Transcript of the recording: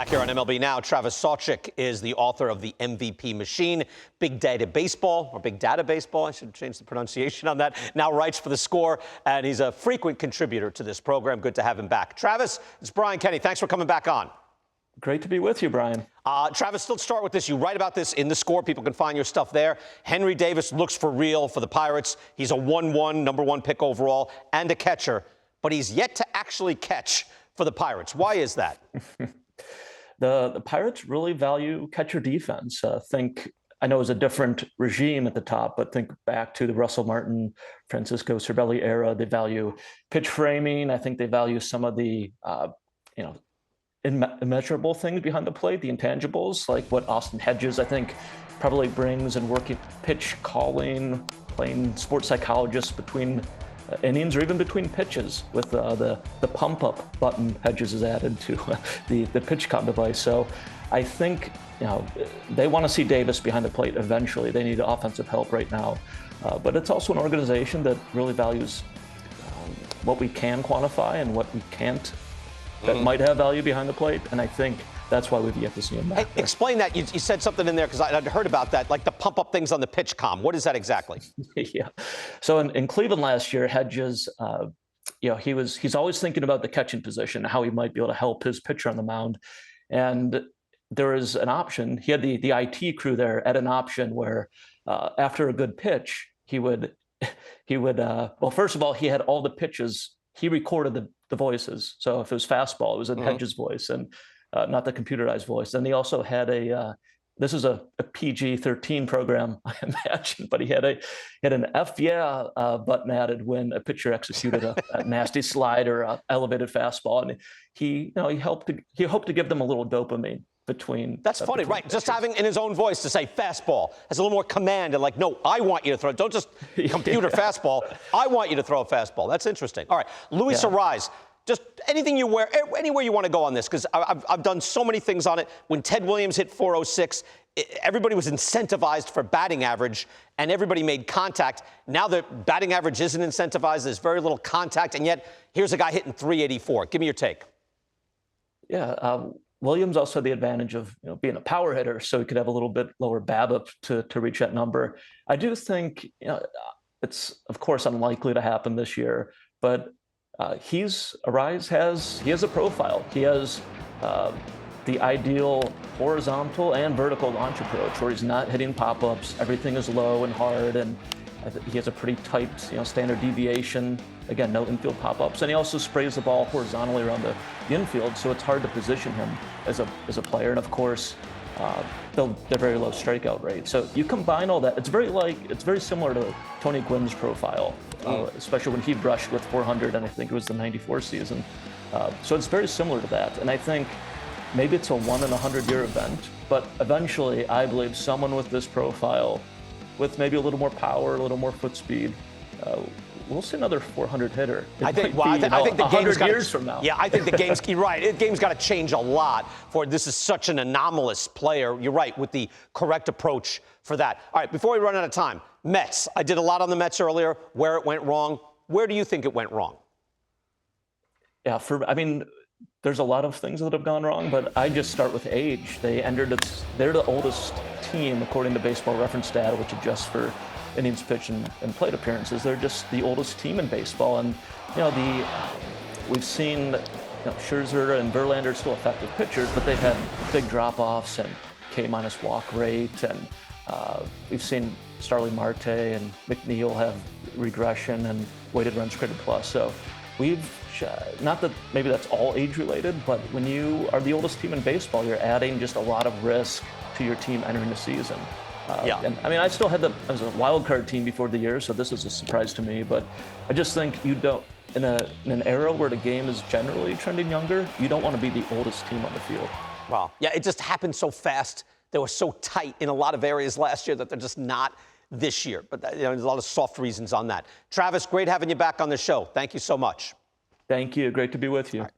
Back here on MLB Now, Travis Sawchik is the author of The MVP Machine, Big Data Baseball, or Big Data Baseball, I should change the pronunciation on that, now writes for The Score, and he's a frequent contributor to this program. Good to have him back. Travis, it's Brian Kenny. Thanks for coming back on. Great to be with you, Brian. Travis, let's start with this. You write about this in The Score. People can find your stuff there. Henry Davis looks for real for the Pirates. He's a 1-1, number one pick overall, and a catcher, but he's yet to actually catch for the Pirates. Why is that? The Pirates really value catcher defense. I know it was a different regime at the top, but think back to the Russell Martin, Francisco Cervelli era. They value pitch framing. I think they value some of the, immeasurable things behind the plate, the intangibles, like what Austin Hedges, I think, probably brings in working pitch calling, playing sports psychologists between innings or even between pitches with the pump-up button Hedges has added to the pitch count device. So I think they want to see Davis behind the plate eventually. They need offensive help right now. But it's also an organization that really values what we can quantify and what we can't that might have value behind the plate. And I think that's why we've yet to see him back there. Explain that. You said something in there because I'd heard about that, like the pump up things on the pitch comm. What is that exactly? Yeah. So in Cleveland last year, Hedges, he's always thinking about the catching position, how he might be able to help his pitcher on the mound. And there is an option. He had the IT crew there at an option where after a good pitch, he would, well, first of all, he had all the pitches. He recorded the voices. So if it was fastball, it was in Hedges' voice and not the computerized voice. And he also had this is a PG-13 program, I imagine, but he had an F yeah button added when a pitcher executed a nasty slide or a elevated fastball. And he hoped to give them a little dopamine between. That's funny, right? Pitchers. Just having in his own voice to say fastball has a little more command and like, no, I want you to throw it. Don't just computer fastball. I want you to throw a fastball. That's interesting. All right, Luis Arraez. Just anything you wear, anywhere you want to go on this, because I've done so many things on it. When Ted Williams hit 406, everybody was incentivized for batting average, and everybody made contact. Now the batting average isn't incentivized. There's very little contact, and yet here's a guy hitting 384. Give me your take. Yeah, Williams also had the advantage of being a power hitter, so he could have a little bit lower BABIP to reach that number. I do think it's of course unlikely to happen this year, but Arraez has a profile. He has the ideal horizontal and vertical launch approach where he's not hitting pop-ups. Everything is low and hard, and he has a pretty tight, standard deviation. Again, no infield pop-ups, and he also sprays the ball horizontally around the infield, so it's hard to position him as a player. And of course, they're very low strikeout rate. So you combine all that, it's very similar to Tony Gwynn's profile, especially when he brushed with 400, and I think it was the '94 season. So it's very similar to that. And I think maybe it's a 1 in a 100-year event, but eventually I believe someone with this profile, with maybe a little more power, a little more foot speed, we'll see another 400 hitter. I think the game's got years from now. Yeah, I think the game's you're right. The game's got to change a lot for this is such an anomalous player. You're right with the correct approach for that. All right, before we run out of time, Mets. I did a lot on the Mets earlier. Where it went wrong. Where do you think it went wrong? Yeah, there's a lot of things that have gone wrong, but I just start with age. They're the oldest team according to Baseball Reference data, which adjusts for innings pitched and plate appearances. They're just the oldest team in baseball, and we've seen Scherzer and Verlander are still effective pitchers, but they've had big drop-offs and K- walk rate, and we've seen Starling Marte and McNeil have regression and weighted runs created plus. So not that maybe that's all age-related, but when you are the oldest team in baseball, you're adding just a lot of risk to your team entering the season. And I still had I was a wild card team before the year, so this is a surprise to me. But I just think in an era where the game is generally trending younger, you don't want to be the oldest team on the field. Wow. Yeah, it just happened so fast. They were so tight in a lot of areas last year that they're just not this year. But there's a lot of soft reasons on that. Travis, great having you back on the show. Thank you so much. Thank you. Great to be with you.